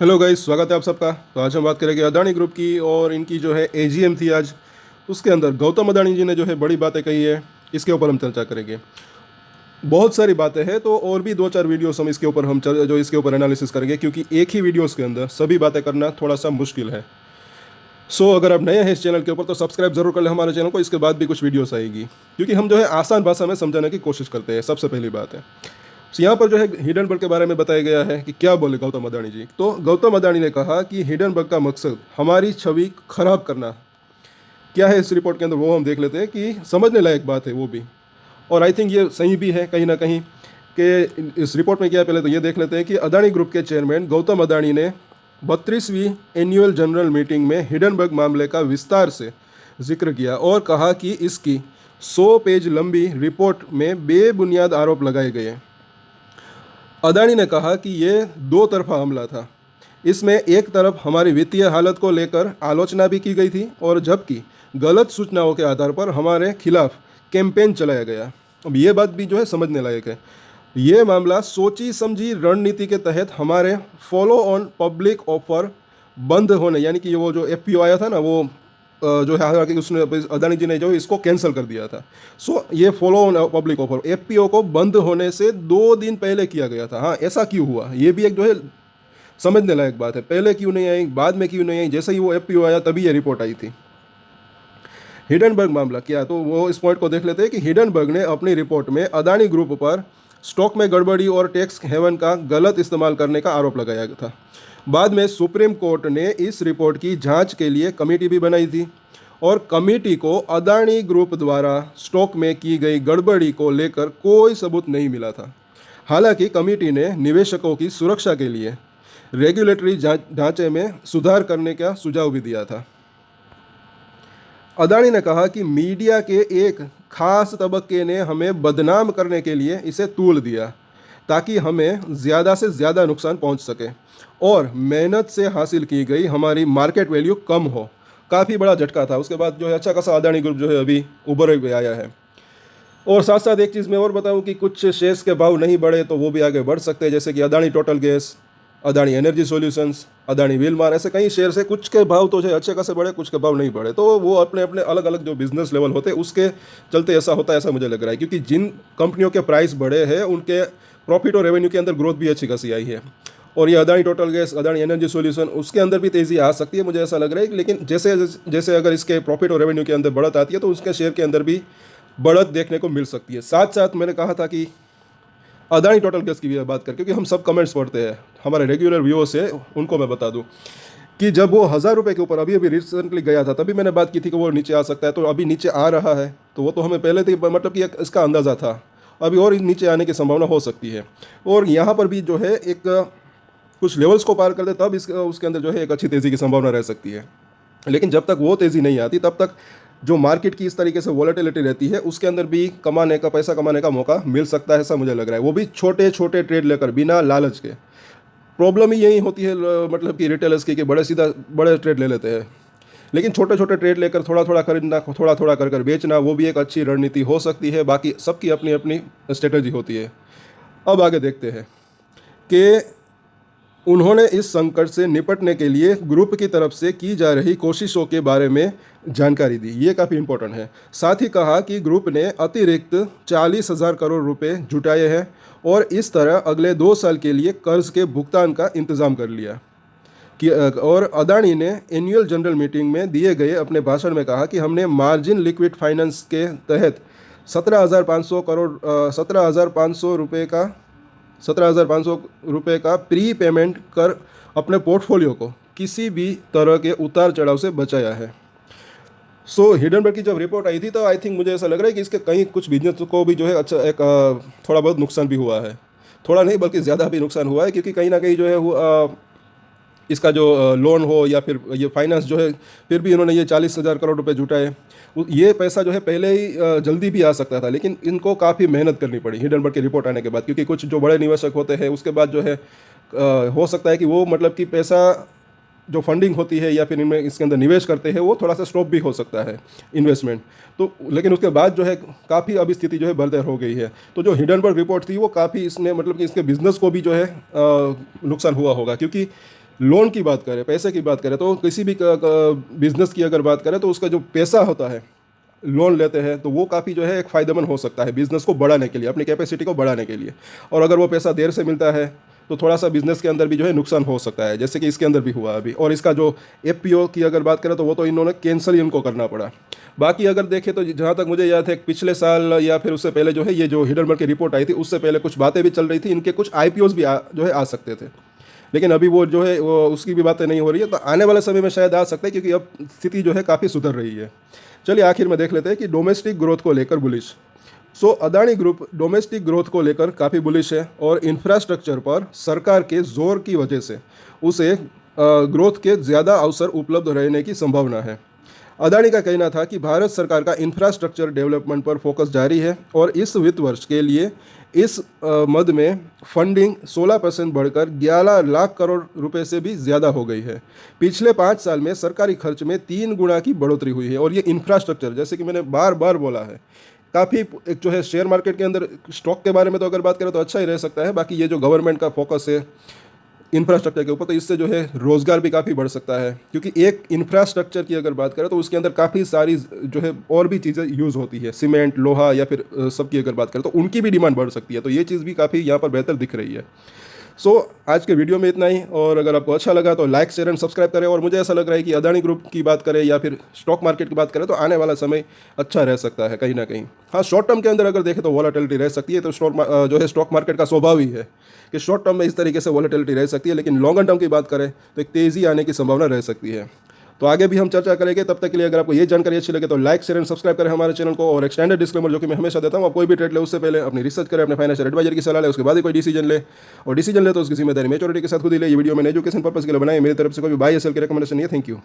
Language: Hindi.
हेलो गाइस, स्वागत है आप सबका। तो आज हम बात करेंगे अदानी ग्रुप की, और इनकी जो है एजीएम थी आज। उसके अंदर गौतम अदानी जी ने जो है बड़ी बातें कही है, इसके ऊपर हम चर्चा करेंगे। बहुत सारी बातें हैं, तो और भी दो चार वीडियोस हम इसके ऊपर जो इसके ऊपर एनालिसिस करेंगे, क्योंकि एक ही वीडियोस के अंदर सभी बातें करना थोड़ा सा मुश्किल है। सो अगर आप नए हैं इस चैनल के ऊपर तो सब्सक्राइब जरूर कर लें हमारे चैनल को। इसके बाद भी कुछ वीडियोस आएगी, क्योंकि हम जो है आसान भाषा में समझाने की कोशिश करते हैं। सबसे पहली बात है, तो यहाँ पर जो है हिडनबर्ग के बारे में बताया गया है कि क्या बोले गौतम अदानी जी। तो गौतम अदानी ने कहा कि हिडनबर्ग का मकसद हमारी छवि खराब करना। क्या है इस रिपोर्ट के अंदर वो हम देख लेते हैं, कि समझने लायक बात है वो भी। और आई थिंक ये सही भी है कहीं ना कहीं, कि इस रिपोर्ट में क्या है पहले तो ये देख लेते हैं कि अदानी ग्रुप के चेयरमैन गौतम अदानी ने 32वीं एनुअल जनरल मीटिंग में हिडनबर्ग मामले का विस्तार से जिक्र किया और कहा कि इसकी 100 पेज लंबी रिपोर्ट में बेबुनियाद आरोप लगाए गए। अदानी ने कहा कि ये दो तरफा हमला था। इसमें एक तरफ हमारी वित्तीय हालत को लेकर आलोचना भी की गई थी, और जबकि गलत सूचनाओं के आधार पर हमारे खिलाफ कैंपेन चलाया गया। अब ये बात भी जो है समझने लायक है। ये मामला सोची समझी रणनीति के तहत हमारे फॉलो ऑन पब्लिक ऑफर बंद होने, यानी कि वो जो एफपीओ आया था ना, वो जो है हालांकि उसने अदानी जी ने जो इसको कैंसिल कर दिया था। सो ये follow on public offer FPO को बंद होने से 2 दिन पहले किया गया था। हाँ, ऐसा क्यों हुआ, ये भी एक जो है समझने लायक बात है। पहले क्यों नहीं आई, बाद में क्यों नहीं आई, जैसे ही वो एफपीओ आया तभी ये रिपोर्ट आई थी। हिडनबर्ग मामला क्या, तो वो इस पॉइंट को देख लेते हैं कि हिडनबर्ग ने अपनी रिपोर्ट में अदानी ग्रुप पर स्टॉक में गड़बड़ी और टैक्स हेवन का गलत इस्तेमाल करने का आरोप लगाया था। बाद में सुप्रीम कोर्ट ने इस रिपोर्ट की जांच के लिए कमेटी भी बनाई थी, और कमेटी को अदानी ग्रुप द्वारा स्टॉक में की गई गड़बड़ी को लेकर कोई सबूत नहीं मिला था। हालांकि कमेटी ने निवेशकों की सुरक्षा के लिए रेगुलेटरी ढांचे में सुधार करने का सुझाव भी दिया था। अदानी ने कहा कि मीडिया के एक खास तबक्के ने हमें बदनाम करने के लिए इसे तूल दिया, ताकि हमें ज़्यादा से ज़्यादा नुकसान पहुंच सके और मेहनत से हासिल की गई हमारी मार्केट वैल्यू कम हो। काफ़ी बड़ा झटका था। उसके बाद जो है अच्छा खासा अदानी ग्रुप जो है अभी उभर के आया है। और साथ साथ एक चीज़ मैं और बताऊं कि कुछ शेयर्स के भाव नहीं बढ़े तो वो भी आगे बढ़ सकते हैं, जैसे कि Adani total gas, Adani energy solutions, Adani Wilmar, ऐसे कई शेयर है। कुछ के भाव तो जो है अच्छे खासे बढ़े, कुछ के भाव नहीं बढ़े। तो वो अपने अपने अलग अलग जो बिजनेस लेवल होते हैं उसके चलते ऐसा होता है, ऐसा मुझे लग रहा है। क्योंकि जिन कंपनियों के प्राइस बढ़े हैं उनके प्रॉफिट और रेवेन्यू के अंदर ग्रोथ भी अच्छी खासी आई है। और ये Adani total gas, Adani energy solution, उसके अंदर भी तेज़ी आ सकती है, मुझे ऐसा लग रहा है। लेकिन जैसे जैसे अगर इसके प्रॉफिट और रेवेन्यू के अंदर बढ़त आती है तो उसके शेयर के अंदर भी बढ़त देखने को मिल सकती है। साथ साथ मैंने कहा था कि अदानी टोटल गैस की भी बात कर, क्योंकि हम सब कमेंट्स पढ़ते हैं, हमारे रेगुलर व्यूअर्स है, उनको मैं बता दूं कि जब वो 1000 रुपये के ऊपर अभी रिसेंटली गया था तभी मैंने बात की थी कि वो नीचे आ सकता है। तो अभी नीचे आ रहा है, तो वो तो हमें पहले थी, मतलब कि इसका अंदाज़ा था। अभी और नीचे आने की संभावना हो सकती है। और यहाँ पर भी जो है एक कुछ लेवल्स को पार कर दे तब उसके अंदर जो है एक अच्छी तेज़ी की संभावना रह सकती है। लेकिन जब तक वो तेज़ी नहीं आती तब तक जो मार्केट की इस तरीके से वॉलेटिलिटी रहती है उसके अंदर भी पैसा कमाने का मौका मिल सकता है, ऐसा मुझे लग रहा है। वो भी छोटे छोटे ट्रेड लेकर, बिना लालच के। प्रॉब्लम ही यही होती है मतलब कि रिटेलर्स की, कि बड़े ट्रेड ले लेते हैं। लेकिन छोटे छोटे ट्रेड लेकर थोड़ा थोड़ा खरीदना, थोड़ा थोड़ा कर कर बेचना, वो भी एक अच्छी रणनीति हो सकती है। बाकी सबकी अपनी अपनी स्ट्रेटजी होती है। अब आगे देखते हैं कि उन्होंने इस संकट से निपटने के लिए ग्रुप की तरफ से की जा रही कोशिशों के बारे में जानकारी दी। ये काफ़ी इंपॉर्टेंट है। साथ ही कहा कि ग्रुप ने अतिरिक्त 40,000 करोड़ रुपए जुटाए हैं और इस तरह अगले 2 साल के लिए कर्ज के भुगतान का इंतज़ाम कर लिया। और अदानी ने एनुअल जनरल मीटिंग में दिए गए अपने भाषण में कहा कि हमने मार्जिन लिक्विड फाइनेंस के तहत 17,500 रुपये का प्री पेमेंट कर अपने पोर्टफोलियो को किसी भी तरह के उतार चढ़ाव से बचाया है। सो हिडनबर्ग की जब रिपोर्ट आई थी तो आई थिंक मुझे ऐसा लग रहा है कि इसके कहीं कुछ बिजनेस को भी जो है अच्छा एक थोड़ा बहुत नुकसान भी हुआ है। थोड़ा नहीं बल्कि ज़्यादा भी नुकसान हुआ है, क्योंकि कहीं ना कहीं जो है इसका जो लोन हो या फिर ये फाइनेंस जो है, फिर भी इन्होंने ये 40,000 करोड़ रुपए जुटाए। ये पैसा जो है पहले ही जल्दी भी आ सकता था, लेकिन इनको काफ़ी मेहनत करनी पड़ी हिडनबर्ग की रिपोर्ट आने के बाद। क्योंकि कुछ जो बड़े निवेशक होते हैं उसके बाद जो है हो सकता है कि वो मतलब कि पैसा जो फंडिंग होती है या फिर इनमें इसके अंदर निवेश करते हैं वो थोड़ा सा स्टॉप भी हो सकता है इन्वेस्टमेंट। तो लेकिन उसके बाद जो है काफ़ी अभी स्थिति जो है बरतर हो गई है। तो जो हिडनबर्ग रिपोर्ट थी वो काफ़ी इसने मतलब कि इसके बिजनेस को भी जो है नुकसान हुआ होगा, क्योंकि लोन की बात करें, पैसे की बात करें, तो किसी भी बिजनेस की अगर बात करें तो उसका जो पैसा होता है, लोन लेते हैं तो वो काफ़ी जो है एक फ़ायदेमंद हो सकता है बिज़नेस को बढ़ाने के लिए, अपनी कैपेसिटी को बढ़ाने के लिए। और अगर वो पैसा देर से मिलता है तो थोड़ा सा बिज़नेस के अंदर भी जो है नुकसान हो सकता है, जैसे कि इसके अंदर भी हुआ अभी। और इसका जो एफपीओ की अगर बात करें तो वो तो इन्होंने कैंसिल ही उनको करना पड़ा। बाकी अगर देखें तो जहाँ तक मुझे याद है पिछले साल या फिर उससे पहले जो है ये जो हिडनबर्ग की रिपोर्ट आई थी उससे पहले कुछ बातें भी चल रही थी, इनके कुछ आईपीओज भी जो है आ सकते थे, लेकिन अभी वो जो है वो उसकी भी बातें नहीं हो रही है। तो आने वाले समय में शायद आ सकता है, क्योंकि अब स्थिति जो है काफ़ी सुधर रही है। चलिए आखिर में देख लेते हैं कि डोमेस्टिक ग्रोथ को लेकर bullish. Adani group domestic growth को लेकर काफ़ी बुलिश है और इंफ्रास्ट्रक्चर पर सरकार के जोर की वजह से उसे ग्रोथ के ज़्यादा अवसर उपलब्ध रहने की संभावना है। अदानी का कहना था कि भारत सरकार का इंफ्रास्ट्रक्चर डेवलपमेंट पर फोकस जारी है और इस वित्त वर्ष के लिए इस मद में फंडिंग 16% बढ़कर 11 लाख करोड़ रुपए से भी ज़्यादा हो गई है। पिछले 5 साल में सरकारी खर्च में 3 गुना की बढ़ोतरी हुई है। और ये इंफ्रास्ट्रक्चर, जैसे कि मैंने बार बार बोला है, काफ़ी एक जो है शेयर मार्केट के अंदर स्टॉक के बारे में तो अगर बात करें तो अच्छा ही रह सकता है। बाकी ये जो गवर्नमेंट का फोकस है इंफ्रास्ट्रक्चर के ऊपर, तो इससे जो है रोज़गार भी काफ़ी बढ़ सकता है, क्योंकि एक इंफ्रास्ट्रक्चर की अगर बात करें तो उसके अंदर काफ़ी सारी जो है और भी चीज़ें यूज़ होती है, सीमेंट, लोहा या फिर सबकी अगर बात करें तो उनकी भी डिमांड बढ़ सकती है। तो ये चीज़ भी काफ़ी यहाँ पर बेहतर दिख रही है। आज के वीडियो में इतना ही। और अगर आपको अच्छा लगा तो लाइक, शेयर एंड सब्सक्राइब करें। और मुझे ऐसा लग रहा है कि अदानी ग्रुप की बात करें या फिर स्टॉक मार्केट की बात करें तो आने वाला समय अच्छा रह सकता है कहीं ना कहीं। हाँ, शॉर्ट टर्म के अंदर अगर देखें तो वॉलेटिलिटी रह सकती है, तो जो है स्टॉक मार्केट का स्वभाव ही है कि शॉर्ट टर्म में इस तरीके से वॉलेटिलिटी रह सकती है, लेकिन लॉन्गर टर्म की बात करें तो एक तेज़ी आने की संभावना रह सकती है। तो आगे भी हम चर्चा करेंगे। तब तक के लिए अगर आपको ये जानकारी अच्छी लगे तो लाइक, शेयर एंड सब्सक्राइब करें हमारे चैनल को। और एक स्टैंडर्ड डिस्क्लेमर जो कि मैं हमेशा देता हूँ, आप कोई भी ट्रेड ले उससे पहले अपनी रिसर्च करें, अपने फाइनेंशियल एडवाइजर की सलाह ले, उसके बाद ही कोई डिसीजन ले। और डिसीजन ले तो उसकी जिम्मेदारी मैच्योरिटी के साथ खुद ही ले। ये वीडियो मैंने एजुकेशन पर्पस के लिए बनाई, मेरी तरफ से कोई भी बाय या सेल की रिकमेंडेशन नहीं है। Thank you.